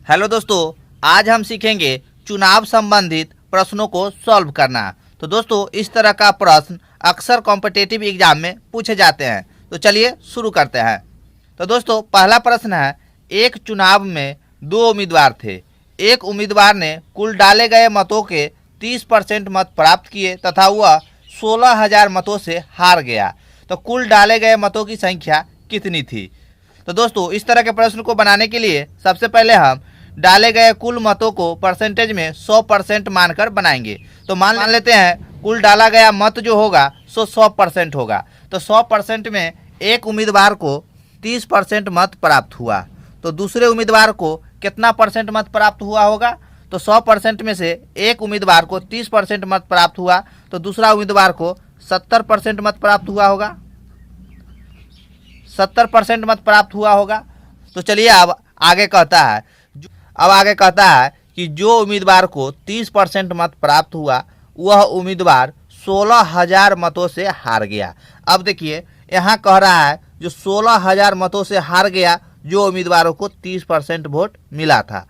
Hello दोस्तों, आज हम सीखेंगे चुनाव संबंधित प्रश्नों को सॉल्व करना। तो दोस्तों, इस तरह का प्रश्न अक्सर कॉम्पिटिटिव एग्जाम में पूछे जाते हैं। तो चलिए शुरू करते हैं। तो दोस्तों, पहला प्रश्न है, एक चुनाव में दो उम्मीदवार थे। एक उम्मीदवार ने कुल डाले गए मतों के 30% मत प्राप्त किए तथा वह 16,000 मतों से हार गया। तो कुल डाले गए मतों की संख्या कितनी थी? तो दोस्तों, इस तरह के प्रश्न को बनाने के लिए सबसे पहले हम डाले गए कुल मतों को परसेंटेज में 100% मानकर बनाएंगे। तो मान लेते हैं कुल डाला गया मत जो होगा सो 100% होगा। तो 100% में एक उम्मीदवार को 30% मत प्राप्त हुआ, तो दूसरे उम्मीदवार को कितना परसेंट मत प्राप्त हुआ होगा? तो 100% में से एक उम्मीदवार को 30% मत प्राप्त हुआ, तो दूसरा उम्मीदवार को 70% मत प्राप्त हुआ होगा। 70% मत प्राप्त हुआ होगा। तो चलिए अब आगे कहता है कि जो उम्मीदवार को 30% मत प्राप्त हुआ वह उम्मीदवार 16,000 मतों से हार गया। अब देखिए यहाँ कह रहा है जो 16,000 मतों से हार गया, जो उम्मीदवारों को 30% वोट मिला था।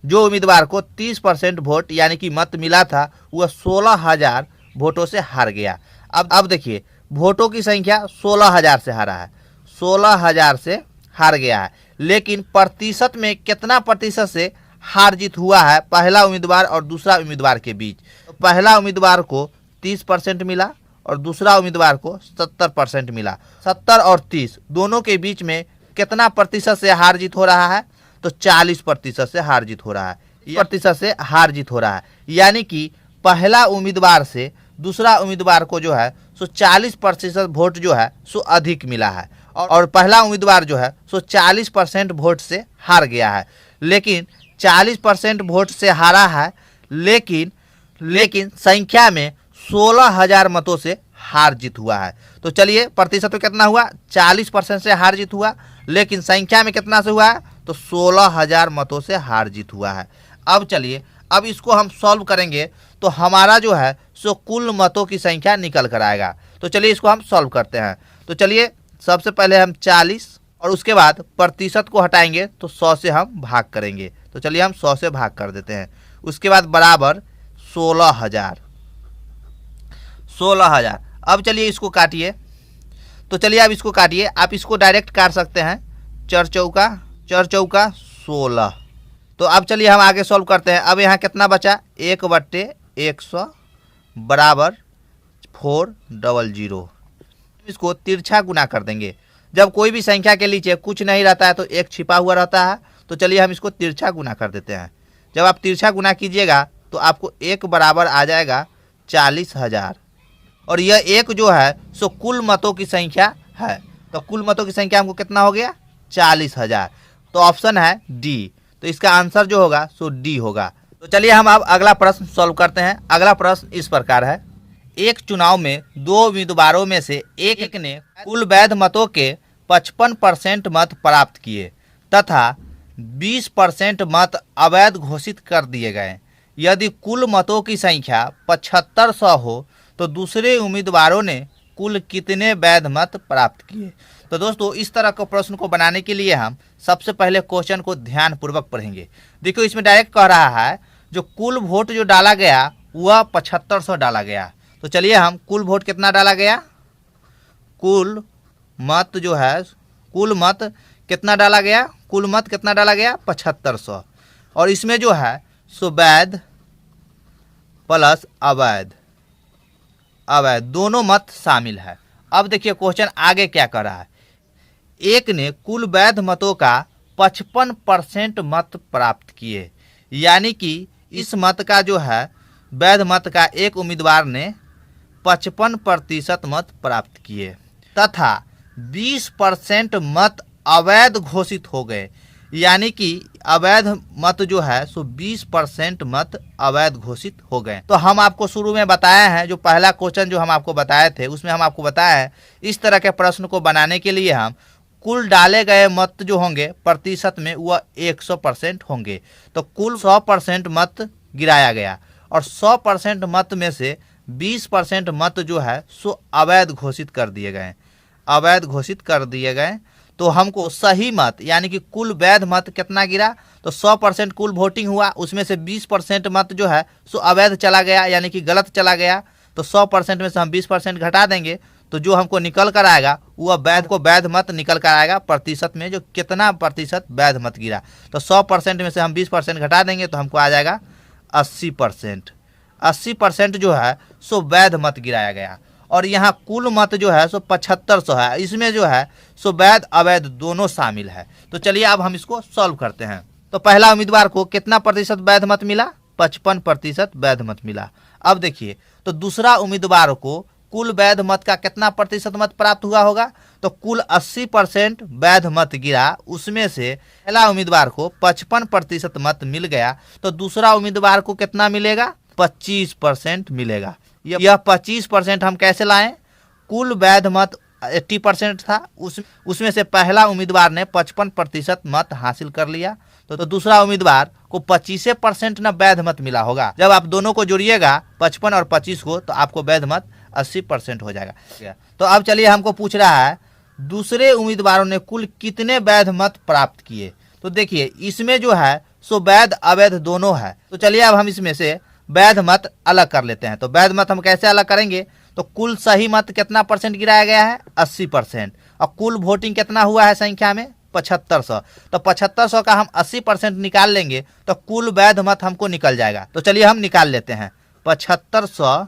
जो उम्मीदवार को 30% वोट यानी कि मत मिला था वह 16,000 वोटों से हार गया। अब देखिए वोटों की संख्या 16,000 से हारा है, 16,000 से हार गया है, लेकिन प्रतिशत में कितना प्रतिशत से हार जीत हुआ है पहला उम्मीदवार और दूसरा उम्मीदवार के बीच? तो पहला उम्मीदवार को 30% मिला और दूसरा उम्मीदवार को 70% मिला। 70 और 30 दोनों के बीच में कितना प्रतिशत से हार जीत हो रहा है? तो 40% से हार जीत हो रहा है। प्रतिशत से हार जीत हो रहा है, यानी कि पहला उम्मीदवार से दूसरा उम्मीदवार को जो है सो 40% वोट जो है सो अधिक मिला है और पहला उम्मीदवार जो है सो 40% वोट से हार गया है। लेकिन 40% वोट से हारा है, लेकिन संख्या में 16,000 मतों से हार जीत हुआ है। तो चलिए प्रतिशत में कितना हुआ? 40% से हार जीत हुआ, लेकिन संख्या में कितना से हुआ है? तो 16,000 मतों से हार जीत हुआ है। अब चलिए अब इसको हम सॉल्व करेंगे तो हमारा जो है सो कुल मतों की संख्या निकल कर आएगा। तो चलिए इसको हम सॉल्व करते हैं। तो चलिए सबसे पहले हम 40 और उसके बाद प्रतिशत को हटाएंगे तो 100 से हम भाग करेंगे। तो चलिए हम 100 से भाग कर देते हैं। उसके बाद बराबर 16,000। अब चलिए इसको काटिए। तो चलिए अब इसको काटिए, आप इसको डायरेक्ट काट सकते हैं। चर चौका 16। तो अब चलिए हम आगे सॉल्व करते हैं। अब यहाँ कितना बचा? 1/100 बराबर 400। इसको तिरछा गुना कर देंगे। जब कोई भी संख्या के नीचे कुछ नहीं रहता है तो एक छिपा हुआ रहता है। तो चलिए हम इसको तिरछा गुना कर देते हैं। जब आप तिरछा गुना कीजिएगा तो आपको एक बराबर आ जाएगा 40,000 और यह एक जो है सो कुल मतों की संख्या है। तो कुल मतों की संख्या हमको कितना हो गया? 40,000। तो ऑप्शन है डी। तो इसका आंसर जो होगा सो डी होगा। तो चलिए हम अब अगला प्रश्न सॉल्व करते हैं। अगला प्रश्न इस प्रकार है, एक चुनाव में दो उम्मीदवारों में से एक ने कुल वैध मतों के 55% मत प्राप्त किए तथा 20% मत अवैध घोषित कर दिए गए। यदि कुल मतों की संख्या 7500 हो तो दूसरे उम्मीदवारों ने कुल कितने वैध मत प्राप्त किए? तो दोस्तों, इस तरह के प्रश्न को बनाने के लिए हम सबसे पहले क्वेश्चन को ध्यानपूर्वक पढ़ेंगे। देखिए इसमें डायरेक्ट कह रहा है जो कुल वोट जो डाला गया वह 7500 डाला गया। तो चलिए हम कुल वोट कितना डाला गया? कुल मत जो है कुल मत कितना डाला गया? कुल मत कितना डाला गया? 7500। और इसमें जो है सो वैध प्लस अवैध दोनों मत शामिल है। अब देखिए क्वेश्चन आगे क्या कर रहा है। एक ने कुल वैध मतों का 55% मत प्राप्त किए, यानी कि इस मत का जो है वैध मत का एक उम्मीदवार ने 55% मत प्राप्त किए तथा 20% मत अवैध घोषित हो गए, यानी कि अवैध मत जो है सो 20% मत अवैध घोषित हो गए। तो हम आपको शुरू में बताए हैं, जो पहला क्वेश्चन जो हम आपको बताए थे उसमें हम आपको बताया है इस तरह के प्रश्न को बनाने के लिए हम कुल डाले गए मत जो होंगे प्रतिशत में वह 100% होंगे। तो कुल 100% मत गिराया गया और 100% मत में से 20% मत जो है सो अवैध घोषित कर दिए गए। तो हमको सही मत यानी कि कुल वैध मत कितना गिरा? तो 100% कुल वोटिंग हुआ, उसमें से 20% मत जो है सो अवैध चला गया, यानी कि गलत चला गया। तो 100% में से हम 20% घटा देंगे, तो जो हमको निकल कर आएगा वह वैध मत निकल कर आएगा प्रतिशत में, जो कितना प्रतिशत वैध मत गिरा। तो 100% में से हम 20% घटा देंगे तो हमको आ जाएगा 80%। 80% जो है सो वैध मत गिराया गया। और यहाँ कुल मत जो है सो 7500 है, इसमें जो है सो वैध अवैध दोनों शामिल है। तो चलिए अब हम इसको सॉल्व करते हैं। तो पहला उम्मीदवार को कितना प्रतिशत वैध मत मिला? 55% वैध मत मिला। अब देखिए, तो दूसरा उम्मीदवार को कुल वैध मत का कितना प्रतिशत मत प्राप्त हुआ होगा? तो कुल 80% वैध मत गिरा, उसमें से पहला उम्मीदवार को 55% मत मिल गया, तो दूसरा उम्मीदवार को कितना मिलेगा? 25% मिलेगा। यह 25% हम कैसे लाएं? कुल वैध मत 80% था, उसमें से पहला उम्मीदवार ने 55% मत हासिल कर लिया, तो दूसरा उम्मीदवार को 25% न वैध मत मिला होगा। जब आप दोनों को जोड़िएगा 55 और 25 को, तो आपको वैध मत 80% हो जाएगा। तो अब चलिए हमको पूछ रहा है दूसरे उम्मीदवारों ने कुल कितने वैध मत प्राप्त किए। तो देखिए इसमें जो है सो वैध अवैध दोनों है। तो चलिए अब हम इसमें से वैध मत अलग कर लेते हैं। तो वैध मत हम कैसे अलग करेंगे? तो कुल सही मत कितना परसेंट गिराया गया है? 80%। और कुल वोटिंग कितना हुआ है संख्या में? 7500। तो 7500 का हम 80% निकाल लेंगे तो कुल वैध मत हमको निकल जाएगा। तो चलिए हम निकाल लेते हैं। 7500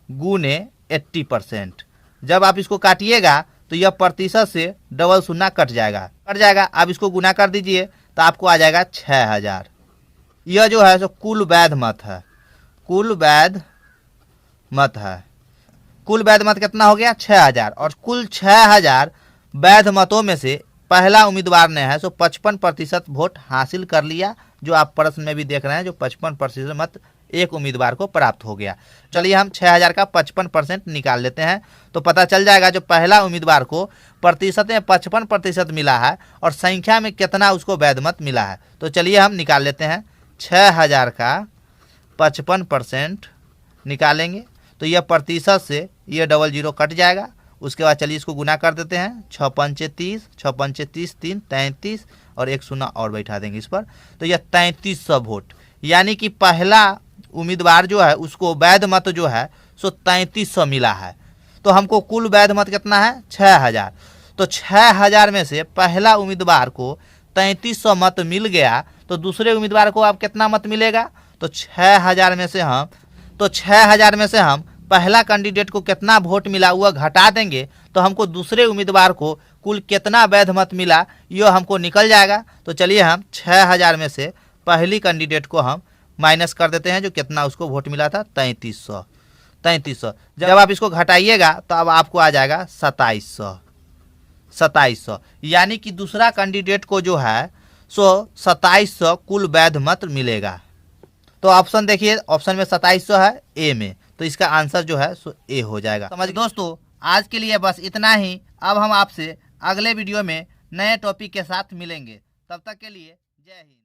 गुने 80%। जब आप इसको काटिएगा तो यह प्रतिशत से डबल शून्य कट जाएगा। आप इसको गुना कर दीजिए तो आपको आ जाएगा 6000। यह जो है सो कुल वैध मत है। कुल वैध मत कितना हो गया? 6000। और कुल 6000 वैध मतों में से पहला उम्मीदवार ने है सो 55% वोट हासिल कर लिया, जो आप प्रश्न में भी देख रहे हैं, जो 55% मत एक उम्मीदवार को प्राप्त हो गया। चलिए हम 6000 का 55% निकाल लेते हैं, तो पता चल जाएगा जो पहला उम्मीदवार को प्रतिशत में 55% मिला है और संख्या में कितना उसको वैध मत मिला है। तो चलिए हम निकाल लेते हैं। 6000 का 55% निकालेंगे तो यह प्रतिशत से यह 00 कट जाएगा। उसके बाद चलिए इसको गुना कर देते हैं। 6 पंचे 30, 6 पंचे 30, 3 33 और एक शून्य और बैठा देंगे इस पर, तो यह 3300 वोट, यानी कि पहला उम्मीदवार जो है उसको वैध मत जो है सो 3300 मिला है। तो हमको कुल वैध मत कितना है? 6000। तो 6000 में से पहला उम्मीदवार को 3300 मत मिल गया, तो दूसरे उम्मीदवार को अब कितना मत मिलेगा? तो 6000 में से हम पहला कैंडिडेट को कितना वोट मिला वह घटा देंगे, तो हमको दूसरे उम्मीदवार को कुल कितना वैध मत मिला यह हमको निकल जाएगा। तो चलिए हम 6000 में से पहली कैंडिडेट को हम माइनस कर देते हैं, जो कितना उसको वोट मिला था? 3300। जब आप इसको घटाइएगा तो अब आपको आ जाएगा 2700, यानी कि दूसरा कैंडिडेट को जो है सो 2700 कुल वैध मत मिलेगा। तो ऑप्शन देखिए, ऑप्शन में 2700 है ए में, तो इसका आंसर जो है सो ए हो जाएगा। समझ दोस्तों, आज के लिए बस इतना ही। अब हम आपसे अगले वीडियो में नए टॉपिक के साथ मिलेंगे। तब तक के लिए जय हिंद।